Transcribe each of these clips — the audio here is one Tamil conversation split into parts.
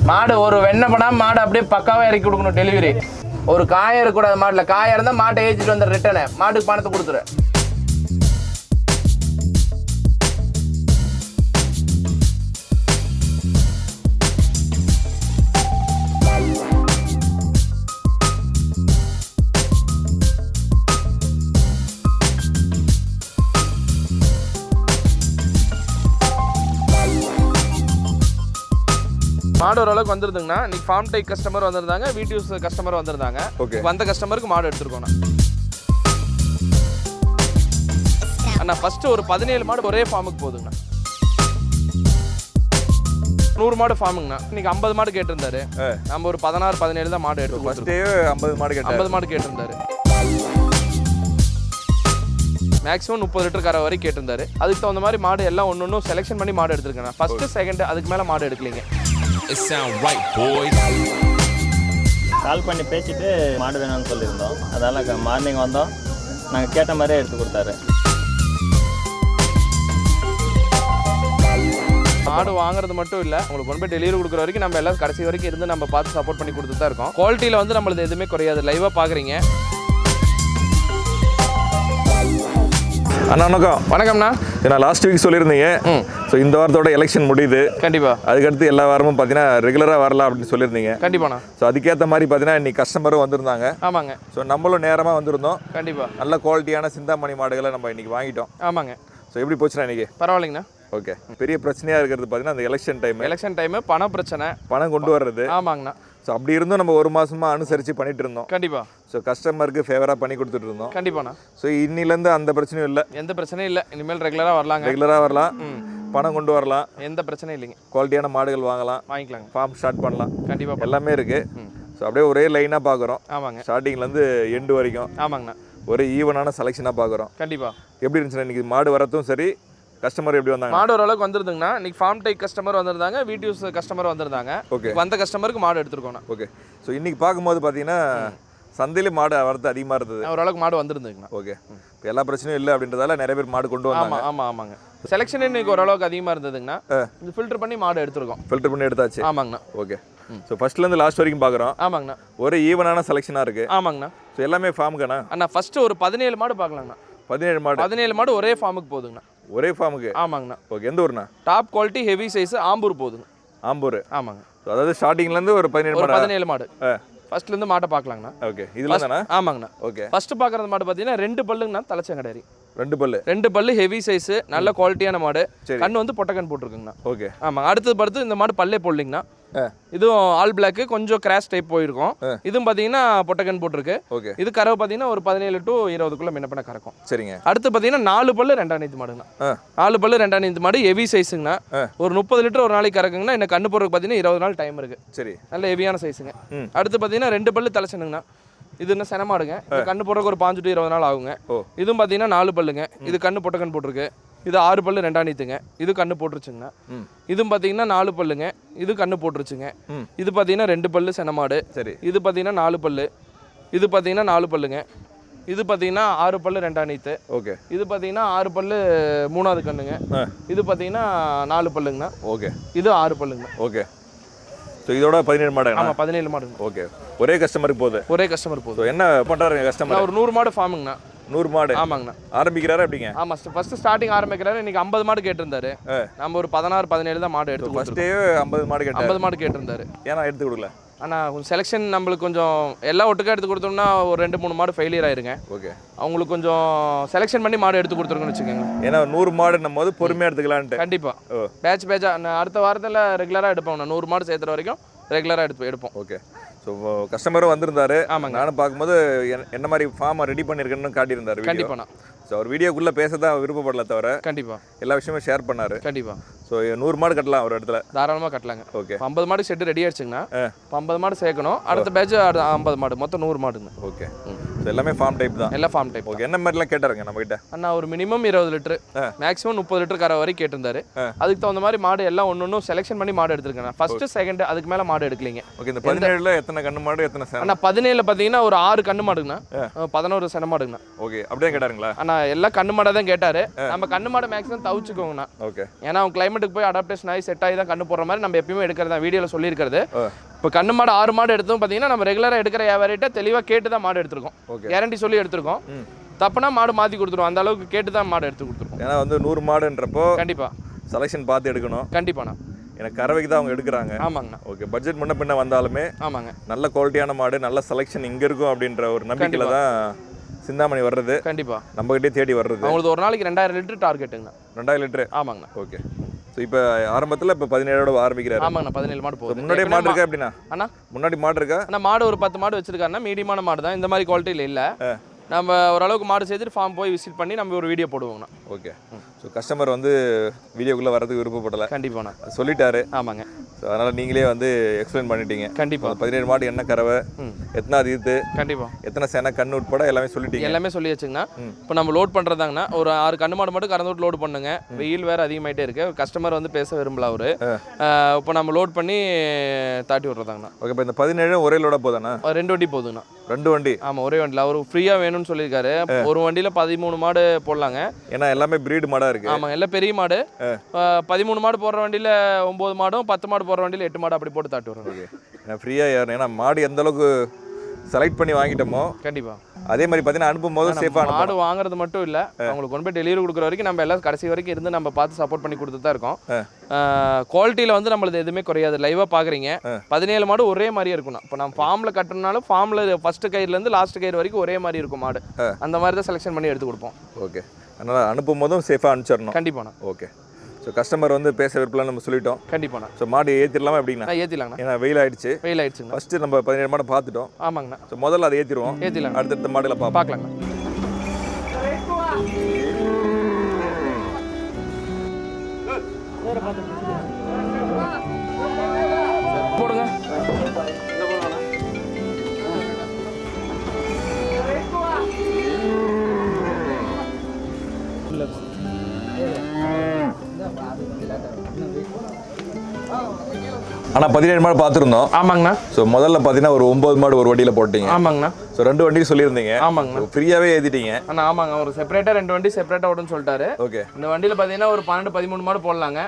மாடு ஒரு வெண்ணெய் படாம மாடு அப்படியே பக்காவாக இறக்கி கொடுக்கணும் டெலிவரி. ஒரு காயம் இருக்கக்கூடாது மாட்டில். காயம் இருந்தால் மாட்டை ஏற்றிட்டு வந்து ரிட்டனு மாட்டுக்கு பணத்தை கொடுத்துரு. மாடு ஓரளவுக்கு வந்துருதுங்கண்ணா. இன்னைக்கு ஃபார்ம் டைப் கஸ்டமர் வந்திருந்தாங்க, வீடியோஸ் கஸ்டமர் வந்திருந்தாங்க. வந்த கஸ்டமருக்கு மாடு எடுத்துருக்கோண்ணா. அண்ணா ஃபர்ஸ்ட் ஒரு 17 மாடு ஒரே ஃபார்முக்கு போகுதுங்கண்ணா. 100 மாடு ஃபார்முங்கண்ணா. இன்னைக்கு 50 மாடு கேட்டிருந்தாரு. நம்ம ஒரு 16 17 தான் மாடு எடுத்து 50 மாடு கேட்டிருந்தாரு. மேக்ஸிமம் 30 லிட்டர் கரை வரைக்கும் கேட்டிருந்தாரு. அதுக்கு தகுந்த மாதிரி மாடு எல்லாம் ஒன்று செலெக்ஷன் பண்ணி மாடு எடுத்துருக்கேன். ஃபர்ஸ்ட் செகண்ட் அதுக்கு மேலே மாடு எடுக்கலைங்க. கால் பண்ணி பேசிட்டு மாடு வேணும்னு சொல்லியிருந்தோம். அதனால் மார்னிங் வந்தோம், நாங்கள் கேட்ட மாதிரியே எடுத்து கொடுத்தாரு. மாடு வாங்குறது மட்டும் இல்லை, உங்களுக்கு கொண்டு போய் டெலிவரி கொடுக்குற வரைக்கும் நம்ம எல்லாம் கடைசி வரைக்கும் இருந்து நம்ம பார்த்து சப்போர்ட் பண்ணி கொடுத்து தான் இருக்கோம். குவாலிட்டியில் வந்து நம்மளுக்கு எதுவுமே குறையாது. லைவாக பார்க்குறீங்க. அண்ணா வணக்கம். வணக்கம்ண்ணா. ஏன்னா லாஸ்ட் வீக் சொல்லியிருந்தீங்க. ஸோ இந்த வாரத்தோட எலெக்ஷன் முடியுது. கண்டிப்பாக. அதுக்கடுத்து எல்லா வாரமும் பார்த்தீங்கன்னா ரெகுலராக வரலாம் அப்படின்னு சொல்லியிருந்தீங்க. கண்டிப்பாண்ணா. ஸோ அதுக்கேற்ற மாதிரி பார்த்தீங்கன்னா இன்னைக்கு கஸ்டமரும் வந்திருந்தாங்க. ஆமாங்க. ஸோ நம்மளும் நேரமாக வந்திருந்தோம். கண்டிப்பாக. நல்ல குவாலிட்டியான சிந்தாமணி மாடுகளை நம்ம இன்னைக்கு வாங்கிட்டோம். ஆமாங்க. ஸோ எப்படி போச்சுண்ணா இன்னைக்கு? பரவாயில்லைங்கண்ணா. ஓகே. பெரிய பிரச்சனையாக இருக்கிறது பார்த்தீங்கன்னா அந்த எலெக்ஷன் டைம் பண பிரச்சனை, பணம் கொண்டு வர்றது. ஆமாங்கண்ணா. ஸோ அப்படி இருந்தும் நம்ம ஒரு மாசமா அனுசரித்து பண்ணிட்டு இருந்தோம். கண்டிப்பாக. ஸோ கஸ்டமருக்கு ஃபேவராக பண்ணி கொடுத்துட்டு இருந்தோம். கண்டிப்பாண்ணா. ஸோ இன்னிலேருந்து அந்த பிரச்சனையும் இல்லை. எந்த பிரச்சனையும் இல்லை. இனிமேல் ரெகுலராக வரலாங்க. ரெகுலராக வரலாம், பணம் கொண்டு வரலாம், எந்த பிரச்சனையும் இல்லைங்க. குவாலிட்டியான மாடுகள் வாங்கிக்கலாங்க, ஃபார்ம் ஸ்டார்ட் பண்ணலாம். கண்டிப்பாக எல்லாமே இருக்கு. ஸோ அப்படியே ஒரே லைனாக பார்க்குறோம். ஆமாங்க. ஸ்டார்டிங்லேருந்து எண்டு வரைக்கும். ஆமாங்கண்ணா. ஒரே ஈவனான செலெக்ஷனாக பார்க்குறோம். கண்டிப்பாக. எப்படி இருந்துச்சுன்னா இன்னைக்கு மாடு வரத்தும் சரி, கஸ்டமர் எப்படி வந்தாங்க? மாடு ஓரளவுக்கு வந்துருதுங்கண்ணா. இன்னைக்கு ஃபார்ம் டைப் கஸ்டமர் வந்திருந்தாங்க, வீடியோஸ் கஸ்டமர் வந்திருந்தாங்க. ஓகே. வந்த கஸ்டமருக்கு மாடு எடுத்துருக்கோண்ணா. ஓகே. ஸோ இன்னைக்கு பார்க்கும்போது பார்த்தீங்கன்னா சந்தையிலே மாடு வரது அதிகமாக இருந்தது. ஓரளவுக்கு மாடு வந்துருந்துங்கண்ணா. ஓகே. இப்போ எல்லா பிரச்சனையும் இல்லை அப்படின்றதால நிறைய பேர் மாடு கொண்டு வந்தாங்க. ஆமாங்க. செலெக்ஷன் இன்னைக்கு ஓரளவுக்கு அதிகமாக இருந்ததுங்கண்ணா. இது ஃபில்டர் பண்ணி மாடு எடுத்துருக்கோம். ஃபில்டர் பண்ணி எடுத்தாச்சு. ஆமாங்கண்ணா. ஓகே. ஸோ ஃபர்ஸ்ட்லேருந்து லாஸ்ட் வரைக்கும் பார்க்குறோம். ஆமாங்கண்ணா. ஒரே ஈவனான செலெக்ஷனாக இருக்குது. ஆமாங்கண்ணா. ஸோ எல்லாமே ஃபார்முக்காண்ணா? அண்ணா ஃபர்ஸ்ட் ஒரு 17 மாடு பார்க்கலாங்கண்ணா. 17 மாடு ஒரே ஃபார்முக்கு போகுதுங்கண்ணா. ஒரே ஃபார்முக்கு? ஆமாங்கண்ணா. ஓகே. எந்த ஊர்ண்ணா? Top quality heavy size Ambur போகுதுங்க. ஆம்பூர். ஆமாங்க. அதாவது ஸ்டார்டிங்லேருந்து ஒரு 17 மாடு ஃபர்ஸ்ட்லேருந்து மாட்டை பார்க்கலாங்கண்ணா. ஓகே. இதில் தானே? ஆமாங்கண்ணா. ஓகே. ஃபர்ஸ்ட் பார்க்குறது மாடு பார்த்தீங்கன்னா 2 பல்லுங்கண்ணா. தலைச்சங்கடாரி 2 பல்லு ஹெவி சைஸ், நல்ல குவாலிட்டியான மாடு. கண்ணு வந்து பொட்டக்கன் போட்டிருக்குங்கண்ணா. ஓகே. ஆமாங்க. அடுத்து இந்த மாடு பல்லே போடலிங்கண்ணா. இதுவும் ஆல் பிளாக்கு, கொஞ்சம் கிராஷ் டைப் போயிருக்கும். இதுவும் பார்த்தீங்கன்னா பொட்டக்கன் போட்டிருக்கு. ஓகே. இது கறவை பார்த்தீங்கன்னா ஒரு 17 to 20 முன்ன பண்ண கறக்கும். சரிங்க. அடுத்து பார்த்தீங்கன்னா 4 பல்லு 2 நீத்து மாடுங்கண்ணா. 4 பல்லு 2 மாடு ஹெவி சைஸுங்கண்ணா. ஒரு 30 லிட்டர் ஒரு நாளைக்கு கறக்குங்கண்ணா. இன்னும் கண்ணு போடுறதுக்கு பார்த்தீங்கன்னா 20 நாள் டைம் இருக்கு. சரி. நல்ல ஹெவியான சைஸுங்க. அடுத்து பார்த்தீங்கன்னா 2 பல்லு தலைச்சனுங்கண்ணா. இது என்ன செனமாடுங்க. கண்ணு போடுறதுக்கு ஒரு 5 to 20 நாள் ஆகுங்க. இதுவும் பார்த்தீங்கன்னா 4 பல்லுங்க. இது கண்ணு பொட்டக்கன் போட்டிருக்கு. இது 6 பல்லு 2 நீத்துங்க. இது கண்ணு போட்டுருச்சுங்கண்ணா. இதுவும் பார்த்தீங்கன்னா 4 பல்லுங்க. இது கண்ணு போட்டுருச்சுங்க. இது பார்த்தீங்கன்னா 2 பல்லு செனமாடு. சரி. இது பார்த்தீங்கன்னா 4 பல்லு. இது பார்த்தீங்கன்னா 4 பல்லுங்க. இது பார்த்தீங்கன்னா 6 பல்லு 2 நீத்து. ஓகே. இது பார்த்தீங்கன்னா 6 பல்லு 3வது கண்ணுங்க. இது பார்த்தீங்கன்னா 4 பல்லுங்கண்ணா. ஓகே. இது 6 பல்லுங்க. ஓகே. ஸோ இதோட 17 மாடு? ஆமாம், 17 மாடு. ஓகே. ஒரே கஸ்டமருக்கு போகுது? ஒரே கஸ்டமர் போகுது. என்ன பண்ணுறாரு கஸ்டமர்? ஒரு 100 மாடு ஃபார்முங்கண்ணா. 100 மாடு? ஆமாங்கண்ணா. ஆரம்பிக்கிறாரா எப்படிங்க? ஆமாம், ஃபர்ஸ்ட் ஸ்டார்டிங் ஆரம்பிக்கிறாரு. இன்னைக்கு 50 மாடு கேட்டிருந்தாரு. நம்ம ஒரு 16 17 தான் மாடு எடுத்து. ஃபர்ஸ்டே 50 மாடு கேட்டாரு. 50 மாடு கேட்டிருந்தாரு. ஏன்னா எடுத்து கொடுக்கல? ஆனால் கொஞ்சம் செலெக்ஷன் நம்மளுக்கு கொஞ்சம் எல்லாம் ஒட்டுக்கா எடுத்து கொடுத்தோம்னா ஒரு 2-3 மாடு ஃபெயிலியர் ஆயிருங்க. ஓகே. அவங்களுக்கு கொஞ்சம் செலெக்ஷன் பண்ணி மாடு எடுத்து கொடுத்துருங்கன்னு வச்சுக்கோங்க. ஏன்னா 100 மாடுன்னும் போது பொறுமையாக எடுத்துக்கலான்ட்டு. கண்டிப்பாக. பேட்சாக அடுத்த வாரத்தில் ரெகுலராக எடுப்போம். 100 மாடு சேர்த்துற வரைக்கும் ரெகுலராக எடுப்போம். ஓகே. ஸோ கஸ்டமரும் வந்திருந்தாரு. ஆமாங்க. நானும் பார்க்கும்போது என்ன மாதிரி ஃபார்மை ரெடி பண்ணியிருக்கேன்னு காட்டியிருந்தாரு. கண்டிப்பாண்ணா. ஸோ அவர் வீடியோக்குள்ளே பேச தான் விருப்பப்படல தவிர கண்டிப்பாக எல்லா விஷயமும் ஷேர் பண்ணார். கண்டிப்பாக. ஸோ 100 மாடு கட்டலாம் ஒரு இடத்துல? தாராளமாக கட்டலாங்க. ஓகே. 50 மாடு செட்டு ரெடி ஆயிடுச்சுங்கண்ணா. 50 மாடு சேர்க்கணும். அடுத்த பேட்ச் 50 மாடு, மொத்தம் 100 மாடுங்க. ஓகே. எல்லாமே ஃபார்ம் டைப் தான். எல்லாம் ஃபார்ம் டைப். ஓகே, என்ன மாதிரிலாம் கேட்டாருங்க நம்ம கிட்ட? அண்ணா ஒரு மினிமம் 20 லிட்டர், மேக்ஸிமம் 30 லிட்டர் கரை வரைக்கும் கேட்டிருந்தாரு. அதுக்கு தகுந்த மாதிரி மாடு எல்லாம் ஒன்னொன்னும் செலெக்ஷன் பண்ணி மாடு எடுத்துருக்கேன். ஃபர்ஸ்ட் செகண்ட் அதுக்கு மேல மாடு எடுக்கலீங்க. ஓகே, இந்த 17ல எத்தனை கண்ணு மாடு எத்தனை சேனை? அண்ணா 17ல பாத்தீங்கன்னா ஒரு 6 கண்ணு மாடுங்கண்ணா, 11 சென மாடுங்கண்ணா. ஓகே, அப்படியே கேட்டாருங்களா? அண்ணா எல்லாம் கண்ணு மாடை தான் கேட்டாரு. நம்ம கண்ணு மாடை மேக்ஸிமம் தவிச்சுக்கோங்கண்ணா. ஓகே, ஏன்னா அவங்க கிளைமேட்டுக்கு போய் அடாப்டேஷன் ஆகி செட் ஆகி தான் கண்ணு போடுற மாதிரி நம்ம எப்பயுமே எடுக்கிறதா வீடியோல சொல்லியிருக்கிறது. இப்போ கண்ணு மாடு 6 மாடு எடுத்தோம் பார்த்தீங்கன்னா நம்ம ரெகுலராக எடுக்கிற வியாபாரிட்ட தெளிவாக கேட்டு தான் மாடு எடுத்திருக்கோம். கேரண்டி சொல்லி எடுத்திருக்கோம். தப்புனா மாடு மாற்றி கொடுத்துருவோம். அந்த அளவுக்கு கேட்டு தான் மாடு எடுத்து கொடுத்துருவோம். ஏன்னா வந்து 100 மாடுன்றப்போ கண்டிப்பாக செலெக்ஷன் பார்த்து எடுக்கணும். கண்டிப்பாண்ணா. எனக்கு கறவைக்கு தான் அவங்க எடுக்கிறாங்க. ஆமாங்கண்ணா. ஓகே, பட்ஜெட் முன்ன பின்ன வந்தாலுமே ஆமாங்க நல்ல குவாலிட்டியான மாடு, நல்ல செலெக்ஷன் இங்கே இருக்கும் அப்படின்ற ஒரு நம்பிக்கையில் தான் சிந்தாமணி வர்றது. கண்டிப்பாக நம்மகிட்டே தேடி வர்றது. அவங்களுக்கு ஒரு நாளைக்கு 2000 லிட்டர் டார்கெட்டுங்கண்ணா. 2000 லிட்டரு? ஆமாங்கண்ணா. ஓகே, ஸோ இப்போ ஆரம்பத்தில் இப்போ 17ஓட ஆரம்பிக்கிறாரு. ஆமாங்கண்ணா. 17 மாடு போகுது. முன்னாடி மாடு இருக்கா அப்படின்னா? அண்ணா முன்னாடி மாடு இருக்கா? அண்ணா மாடு ஒரு 10 மாடு வச்சிருக்காருன்னா மீடியமான மாடு தான். இந்த மாதிரி குவாலிட்டியில் இல்லை. நம்ம ஓரளவுக்கு மாடு சேர்த்துட்டு ஃபார்ம் போய் விசிட் பண்ணி நம்ம ஒரு வீடியோ போடுவோங்கண்ணா. ஓகே, ஸோ கஸ்டமர் வந்து வீடியோக்குள்ளே வரதுக்கு விருப்பப்படலை. கண்டிப்பாண்ணா. சொல்லிட்டாரு. ஆமாங்க. ஸோ அதனால் நீங்களே வந்து எக்ஸ்பிளைன் பண்ணிட்டீங்க. கண்டிப்பாக 17 மாடு என்ன கறவை, எத்தனாவது ஈத்து, கண்டிப்பாக எத்தனை சேனை கண்ணு உட்பட எல்லாமே சொல்லிட்டீங்க. எல்லாமே சொல்லி வச்சுங்கண்ணா. இப்போ நம்ம லோட் பண்ணுறதாங்கண்ணா ஒரு 6 கண்ணு மாடு மட்டும் கறந்து விட்டு லோட் பண்ணுங்க. வெயில் வேறு அதிகமாகிட்டே இருக்கு. கஸ்டமர் வந்து பேச விரும்பல அவரு. இப்போ நம்ம லோட் பண்ணி தாட்டி விட்றதாங்கண்ணா. ஓகே, இப்போ இந்த 17 ஒரே லோட போதாண்ணா? 2 வண்டி போகுதுங்கண்ணா. 2 வண்டி? ஆமாம், ஒரே வண்டியில் அவர் ஃப்ரீயாக வேணும்னு சொல்லியிருக்காரு. ஒரு வண்டியில் 13 மாடு போடலாங்க. ஏன்னா எல்லாமே பிரீடு மாடாக இருக்கு. ஆமாம், எல்லாம் பெரிய மாடு. 13 மாடு போடுற வண்டியில் 9 மாடும், 10 மாடு போடுற வண்டியில் 8 மாடு அப்படி போட்டு தாட்டி விட்றோம். ஏன்னா ஃப்ரீயாக ஏறணும். ஏன்னா மாடு எந்த அளவுக்கு செலக்ட் பண்ணி வாங்கிட்டோமோ கண்டிப்பாக அதே மாதிரி பார்த்தீங்கன்னா அனுப்பும் போது சேஃபாக மாடு வாங்குறது மட்டும் இல்லை, அவங்களுக்கு கொண்டு போய் டெலிவரி கொடுக்குற வரைக்கும் நம்ம எல்லாம் கடைசி வரைக்கும் இருந்து நம்ம பார்த்து சப்போர்ட் பண்ணி கொடுத்து தான் இருக்கோம். குவாலிட்டியில் வந்து நம்மளது எதுவுமே குறையாது. லைவாக பார்க்குறீங்க 17 மாடு ஒரே மாதிரியே இருக்கணும். இப்போ நம்ம ஃபார்மில் கட்டினாலும் ஃபார்மில் ஃபர்ஸ்ட் கயிறுலேருந்து லாஸ்ட் கயிறு வரைக்கும் ஒரே மாதிரி இருக்கும் மாடு. அந்த மாதிரி தான் செலெக்ஷன் பண்ணி எடுத்து கொடுப்போம். ஓகே, அதனால் அனுப்பும் போதும் சேஃபாக அனுப்பிச்சிடணும். கண்டிப்பாண்ணா. ஓகே, ஸோ கஸ்டமர் வந்து பேச விருப்பலாம் நம்ம சொல்லிட்டோம். கண்டிப்பாண்ணா. ஸோ மாடு ஏற்றிடலாமா எப்படிங்கண்ணா? ஏற்றிலாங்கண்ணா. ஏன்னா வெயில் ஆயிடுச்சு. வெயில் ஆயிடுச்சுங்க. ஃபஸ்ட்டு நம்ம 17 மாடு பார்த்துட்டோம். ஆமாங்கண்ணா. ஸோ முதல்ல அதை ஏற்றிடுவோம். ஏற்றிலாம் அடுத்தடுத்த மாடுகளை பார்க்கலாங்கண்ணா. போடுங்க. ஆனால் 17 மாடு பார்த்துருந்தோம். ஆமாங்கண்ணா. ஸோ முதல்ல பார்த்தீங்கன்னா ஒரு 9 மாடு ஒரு வண்டியில் போட்டீங்க. ஆமாங்கண்ணா. ஸோ 2 வண்டிக்கு சொல்லியிருந்தீங்க. ஆமாங்கண்ணா. ஃப்ரீயாகவே ஏற்றிட்டீங்க. அண்ணா ஆமாங்க, ஒரு செப்பரேட்டாக 2 வண்டி செப்பரேட்டாக ஓடுன்னு சொல்லிட்டாரு. ஓகே, இந்த வண்டியில் பார்த்தீங்கன்னா ஒரு 12 13 மாடு போடலாங்க.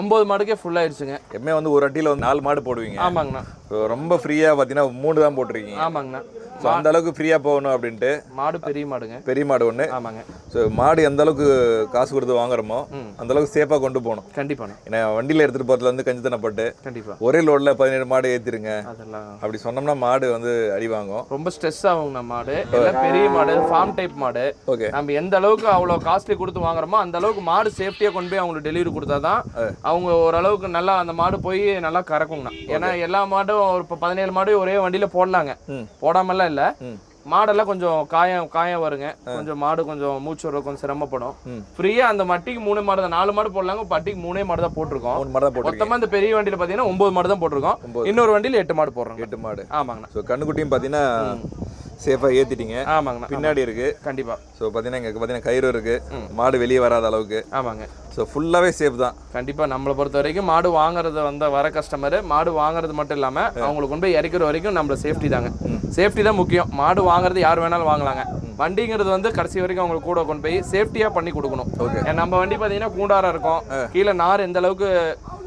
9 மாடுக்கே ஃபுல் ஆயிடுச்சுங்க. எப்பவுமே வந்து ஒரு வண்டியில் வந்து 4 மாடு போடுவீங்க. ஆமாங்கண்ணா. ஸோ ரொம்ப ஃப்ரீயாக பார்த்தீங்கன்னா 3 தான் போட்டிருக்கீங்க. ஆமாங்கண்ணா. ஸோ அந்த அளவுக்கு ஃப்ரீயாக போகணும் அப்படின்ட்டு மாடு பெரிய மாடுங்க. பெரிய மாடு ஒன்று. ஆமாங்க. ஸோ மாடு எந்த அளவுக்கு காசு கொடுத்து வாங்குறோமோ அந்த அளவுக்கு சேஃபாக கொண்டு போகணும். கண்டிப்பாண்ணா. ஏன்னா வண்டியில் எடுத்துகிட்டு போகிறதுல வந்து கஞ்சித்தனப்பட்டு கண்டிப்பாக ஒரே லோடில் 17 மாடு ஏற்றிருங்க அதெல்லாம் அப்படி சொன்னோம்னா மாடு வந்து அடி வாங்கும். ரொம்ப ஸ்ட்ரெஸ் ஆகுங்கண்ணா. மாடு எல்லாம் பெரிய மாடு, ஃபார்ம் டைப் மாடு. ஓகே, நம்ம எந்த அளவுக்கு அவ்வளோ காஸ்ட்லி கொடுத்து வாங்குறோமோ அந்த அளவுக்கு மாடு சேஃப்டியாக கொண்டு போய் அவங்களுக்கு டெலிவரி கொடுத்தா தான் அவங்க ஓரளவுக்கு நல்லா அந்த மாடு போய் நல்லா கறக்குங்கண்ணா. ஏன்னா எல்லா மாடும் ஒரு 17 மாடு ஒரே வண்டியில் போடலாங்க, போடாமலாம் இல்லை. மாடெல்லாம் கொஞ்சம் காயம் வருங்க. கொஞ்சம் மாடு கொஞ்சம் மூச்சு வர கொஞ்சம் சிரமப்படும். ஃப்ரீயா அந்த மட்டிக்கு 3 மாடு தான், 4 மாடு போடலாங்க. பட்டிக்கு 3 மாடு தான் போட்டிருக்கோம். மொத்தமா இந்த பெரிய வண்டியில பாத்தீங்கன்னா 9 மாடு தான் போட்டிருக்கோம். இன்னொரு வண்டியில 8 மாடு போடுறோம். 8 மாடு. ஆமாங்கண்ணா. ஸோ கண்ணுக்குட்டியும் பார்த்தீங்கன்னா சேஃபாக ஏற்றிட்டீங்க. ஆமாங்கண்ணா. பின்னாடி இருக்கு. கண்டிப்பா. ஸோ பார்த்தீங்கன்னா இங்கே பார்த்தீங்கன்னா கயிறு இருக்கு, மாடு வெளியே வராத அளவுக்கு. ஆமாங்க. ஸோ ஃபுல்லாகவே சேஃப் தான். கண்டிப்பா. நம்மளை பொறுத்த வரைக்கும் மாடு வாங்குறது வர கஸ்டமர் மாடு வாங்குறது மட்டும் இல்லாம அவங்களுக்கு கொண்டு போய் இறக்கிற வரைக்கும் நம்மள சேஃப்டி தாங்க. சேஃப்டி தான் முக்கியம். மாடு வாங்குறது யார் வேணாலும் வாங்கலாங்க. வண்டிங்கிறது வந்து கடைசி வரைக்கும் அவங்களுக்கு கூட கொண்டு போய் சேஃப்டியா பண்ணி கொடுக்கணும். நம்ம வண்டி பார்த்தீங்கன்னா கூண்டாரம் இருக்கும், கீழே நார் எந்த அளவுக்கு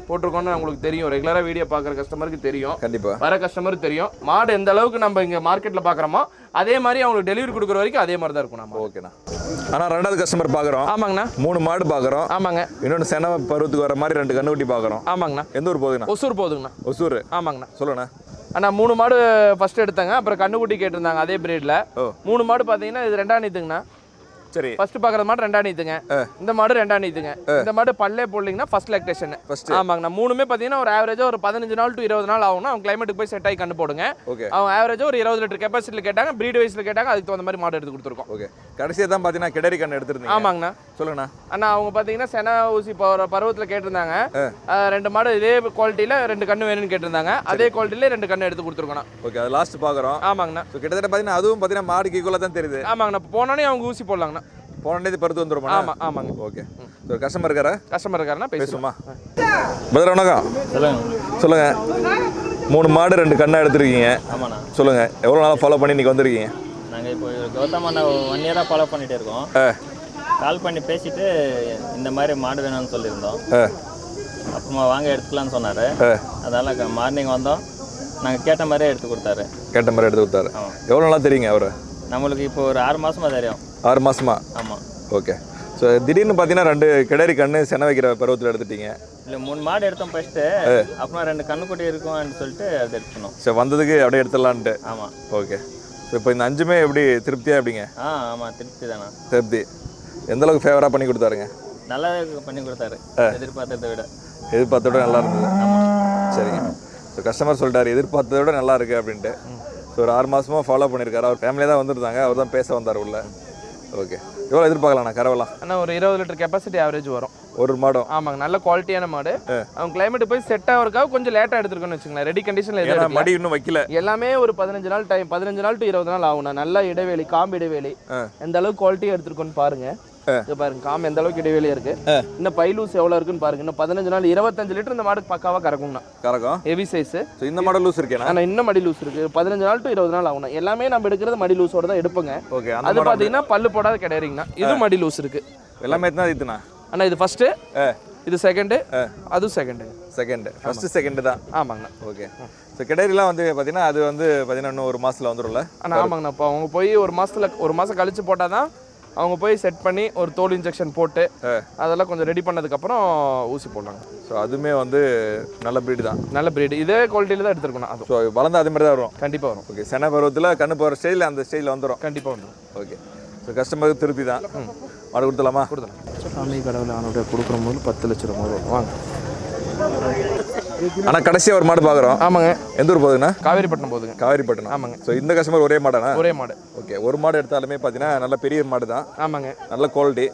போட்டிருக்கோம்னு உங்களுக்கு தெரியும். ரெகுலரா வீடியோ பார்க்குற கஸ்டமருக்கு தெரியும், கண்டிப்பா வர கஸ்டமருக்கு தெரியும். மாடு எந்த அளவுக்கு நம்ம இங்க மார்க்கெட்ல பார்க்குறோமோ அதே மாதிரி அவங்களுக்கு டெலிவரி கொடுக்குற வரைக்கும் அதே மாதிரி தான் இருக்கும். நம்ம ஓகேண்ணா. ஆனால் 2வது கஸ்டமர் பார்க்குறோம். ஆமாங்கண்ணா. 3 மாடு பார்க்குறோம். ஆமாங்க. இன்னொன்று சென பருவத்துக்கு வர மாதிரி 2 கண்ணுக்குட்டி பார்க்குறோம். ஆமாங்கண்ணா. எந்த ஊர் போகுதுண்ணா? ஒசூர் போகுதுங்கண்ணா. ஒசூர். ஆமாங்கண்ணா. சொல்லுண்ணா. அண்ணா 3 மாடு ஃபர்ஸ்ட் எடுத்தாங்க, அப்புறம் கண்ணுக்குட்டி கேட்டிருந்தாங்க அதே பிரீட்ல. 3 மாடு பார்த்தீங்கன்னா இது 2ஆம் நீத்துங்கண்ணா. சரி. ஃபர்ஸ்ட் பார்க்குற மாடு ரெண்டாம் நீத்துங்க, இந்த மாடு ரெண்டாம் நீத்துங்க. இந்த மாடு பல்லே போடலிங்கன்னா ஃபர்ஸ்ட் லாக்டேஷன். ஆமாங்கண்ணா. மூணுமே பார்த்தீங்கன்னா ஒரு ஆவரேஜாக ஒரு 15 நாள் டு 20 நாள் ஆகும்னா அவங்க கிளைமேட்டுக்கு போய் செட் ஆகி கண்டு போடுங்க. ஓகே. அவங்க ஆவரேஜாக ஒரு 20 லிட்டர் கெப்பாசிட்டியில் கேட்டாங்க, ப்ரீட் வைஸில் கேட்டாங்க, அதுக்கு தகுந்த மாதிரி மாடு எடுத்து கொடுத்துருக்கோம். ஓகே. கடைசியாக தான் பார்த்தீங்கன்னா கிடரி கண்ணு எடுத்துருந்தீங்க. ஆமாங்கண்ணா. சொல்லுங்கண்ணா. அண்ணா அவங்க பார்த்தீங்கன்னா சென ஊசி பருவத்தில் கேட்டிருந்தாங்க. 2 மாடு இதே குவாலிட்டியில் 2 கண்ணு வேணும்னு கேட்டிருந்தாங்க. அதே குவாலிட்டியில 2 கண்ணு எடுத்து கொடுத்துருக்கோம். ஓகே. அது லாஸ்ட் பார்க்குறோம். ஆமாங்கண்ணா. ஸோ கிட்டத்தட்ட பார்த்தீங்கன்னா அதுவும் பார்த்தீங்கன்னா மாடுக்கு ஈக்குவலாக தான் தெரியுது. ஆமாங்கண்ணா. போனோடனே அவங்க ஊசி போடலாங்கண்ணா. போனே பருத்து வந்துருமா? ஆமாங்க. ஓகே. ஸோ கஸ்டமர் இருக்காரா? கஸ்டமர் இருக்காருன்னா பேசுமா? பிரதர் வணக்கம். சொல்லுங்க. 3 மாடு 2 கண்ணா எடுத்துருக்கீங்க. ஆமாண்ணா. சொல்லுங்க, எவ்வளோ நாளாக ஃபாலோ பண்ணி இன்னைக்கு வந்திருக்கீங்க? நாங்கள் இப்போ கௌதம் 1 இயராக ஃபாலோ பண்ணிகிட்டே இருக்கோம். கால் பண்ணி பேசிட்டு இந்த மாதிரி மாடு வேணும்னு சொல்லியிருந்தோம். அப்புறமா வாங்க எடுத்துக்கலான்னு சொன்னார். அதனால் மார்னிங் வந்தோம், நாங்கள் கேட்ட மாதிரியே எடுத்து கொடுத்தாரு. கேட்ட மாதிரி எடுத்து கொடுத்தாரு. எவ்வளோ நாளாக தெரியுங்க அவர்? நம்மளுக்கு இப்போ ஒரு 6 மாதமாக தெரியும். 6 மாதமா? ஆமாம். ஓகே. ஸோ திடீர்னு பார்த்தீங்கன்னா 2 கிடரி கண்ணு சென வைக்கிற பருவத்தில் எடுத்துட்டீங்க. இல்லை 3 மாடு எடுத்தோம் ஃபஸ்ட்டு, அப்புறம் 2 கண்ணுக்குட்டி இருக்கும்னு சொல்லிட்டு அது எடுக்கணும். சரி, வந்ததுக்கு அப்படியே எடுத்துடலான்ட்டு. ஆமாம். ஓகே. ஸோ இப்போ இந்த 5மே எப்படி திருப்தியாக எப்படிங்க? ஆமாம், திருப்தி தானே. திருப்தி. எந்த அளவுக்கு ஃபேவராக பண்ணி கொடுத்தாருங்க? நல்லா பண்ணி கொடுத்தாரு, எதிர்பார்த்ததை விட. எதிர்பார்த்தத விட நல்லா இருந்தது. சரிங்க. ஸோ கஸ்டமர் சொல்லிட்டாரு எதிர்பார்த்ததை விட நல்லா இருக்குது அப்படின்ட்டு. ஸோ ஒரு 6 மாதமாக ஃபாலோ பண்ணியிருக்காரு. அவர் ஃபேமிலியாக தான் வந்துருந்தாங்க, அவர் தான் பேச வந்தார் உள்ள. ஓகே. எவ்வளோ எதிர்பார்க்கலாம்ண்ணா கறவலாம்? ஆனால் ஒரு 20 லிட்டர் கெப்பாசிட்டி ஆவரேஜ் வரும் ஒரு மாடும். ஆமாங்க. நல்ல குவாலிட்டியான மாடு. அவங்க கிளைமேட் போய் செட் ஆகிறதுக்காக கொஞ்சம் லேட்டாக எடுத்துருக்கோன்னு வச்சுங்களேன். ரெடி கண்டிஷனில் எதுவும் மடி இன்னும் வைக்கல. எல்லாமே ஒரு 15 நாள் டைம், 15 நாள் டு 20 நாள் ஆகும்ண்ணா. நல்ல இடைவெளி, காம்பு இடைவெளி எந்த அளவுக்கு குவாலிட்டியாக எடுத்துருக்கோன்னு பாருங்க. இங்க பாருங்க காம்பு எந்த அளவுக்கு இடைவெளியா இருக்கு. இன்னும் பைலூஸ் எவ்வளவு இருக்குன்னு பாருங்க. இன்னும் 15 நாள் 25 லிட்டர் இந்த மாடு பக்காவா கறக்கும்ண்ணா. கறக்கும். Heavy size. ஸோ இந்த மாடல் லூஸ் இருக்கேனா? ஆனால் இன்னும் மடி லூஸ் இருக்கு. 15 நாள் டு 20 நாள் ஆகும்ண்ணா. எல்லாமே நம்ம எடுக்கிறது மடி லூஸோட தான் எடுப்போங்க. ஓகே. அது பார்த்தீங்கன்னா பல்லு போடாத கிடையாதுங்கண்ணா. இது மடி லூஸ் இருக்கு. எல்லாமே எத்தனை இதுண்ணா? அண்ணா இது ஃபர்ஸ்ட், இது செகண்ட், அதுவும் செகண்ட். ஃபர்ஸ்ட் செகண்ட் தான். ஆமாங்கண்ணா. ஓகே. ஸோ கிடரிலாம் வந்து பார்த்தீங்கன்னா அது வந்து பார்த்தீங்கன்னா இன்னும் ஒரு மாதத்தில் வந்துடும்ல? அண்ணா ஆமாங்கண்ணா. இப்போ அவங்க போய் ஒரு மாதம் கழிச்சு போட்டால் தான் அவங்க போய் செட் பண்ணி ஒரு தோல் இன்ஜெக்ஷன் போட்டு அதெல்லாம் கொஞ்சம் ரெடி பண்ணதுக்கப்புறம் ஊசி போடலாங்க. ஸோ அதுவுமே வந்து நல்ல ப்ரீடு தான். நல்ல ப்ரீடு. இதே குவாலிட்டியில் தான் எடுத்துருக்கணும். அது ஸோ வளர்ந்து அதே மாதிரி தான் வரும். கண்டிப்பாக வரும். ஓகே. சென பருவத்தில் கண்ணு போகிற ஸ்டைலில் அந்த ஸ்டைலில் வந்துடும். கண்டிப்பாக வந்துடும். ஓகே. ஸோ கஸ்டமருக்கு திருப்தி தான். மாடு கொடுத்துலாமா? கொடுத்துலாம். சாமி கடவுள் அவனுடைய கொடுக்குற போது 10 லட்சம் ரூபா வாங்க. ஆனால் கடைசியாக ஒரு மாடு பார்க்குறோம். ஆமாங்க. எந்த ஊர் போகுதுண்ணா? காவேரிப்பட்டினம் போகுதுங்க. காவேரிப்பட்டினம். ஆமாங்க. ஸோ இந்த கஸ்டமர் ஒரே மாடாண்ணா? ஒரே மாடு. ஓகே. ஒரு மாடு எடுத்தாலுமே பார்த்தீங்கன்னா நல்ல பெரிய மாடு தான். ஆமாங்க. நல்ல குவாலிட்டி.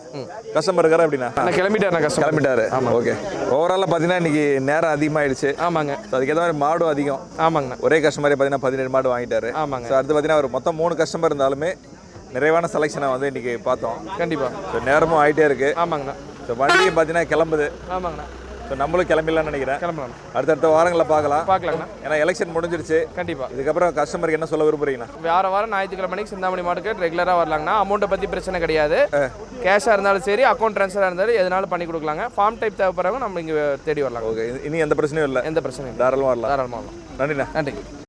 கஸ்டமர் இருக்காரா அப்படின்னா? கிளம்பிட்டாரு கஸ்டமர். கிளம்பிட்டாரு. ஆமாம். ஓகே. ஓவராலாக பார்த்தீங்கன்னா இன்னைக்கு நேரம் அதிகமாகிடுச்சு. ஆமாங்க. ஸோ அதுக்கேற்ற மாதிரி மாடும் அதிகம். ஆமாங்கண்ணா. ஒரே கஸ்டமரே பார்த்தீங்கன்னா 17 மாடு வாங்கிட்டாரு. ஆமாங்க. ஸோ அடுத்து பார்த்தீங்கன்னா ஒரு மொத்தம் 3 கஸ்டமர் இருந்தாலுமே நிறைவான செலெக்ஷனை வந்து இன்னைக்கு பார்த்தோம். கண்டிப்பாக. ஸோ நேரமும் ஆகிட்டே இருக்கு. ஆமாங்கண்ணா. ஸோ வண்டியும் பார்த்தீங்கன்னா கிளம்புது. ஆமாங்கண்ணா. ஸோ நம்மளும் கிளம்பிடலாம்னு நினைக்கிறேன். கிளம்பலாம். அடுத்தடுத்த வாரங்களில் பார்க்கலாங்கண்ணா. ஏன்னா எலெக்ஷன் முடிஞ்சிருச்சு. கண்டிப்பாக. இதுக்கப்புறம் கஸ்டமருக்கு என்ன சொல்ல விரும்புறீங்கண்ணா? வாரம் ஞாயிற்றுக்கிழமைக்கு சிந்தாமணி மார்க்கெட் ரெகுலராக வரலாங்கண்ணா. அமௌண்ட்டை பற்றி பிரச்சனை கிடையாது. கேஷாக இருந்தாலும் சரி, அக்கௌண்ட் ட்ரான்ஸ்ஃபராக இருந்தாலும் எதனாலும் பண்ணி கொடுக்கலாங்க. ஃபார்ம் டைப் தேவைப்படுறவங்க நம்ம இங்கே தேடி வரலாம். ஓகே. இனி எந்த பிரச்சனையும் இல்லை. எந்த பிரச்சனையும் தாராளமாக வரலாம். தாராளமாக வரலாம். நன்றிண்ணா. நன்றி.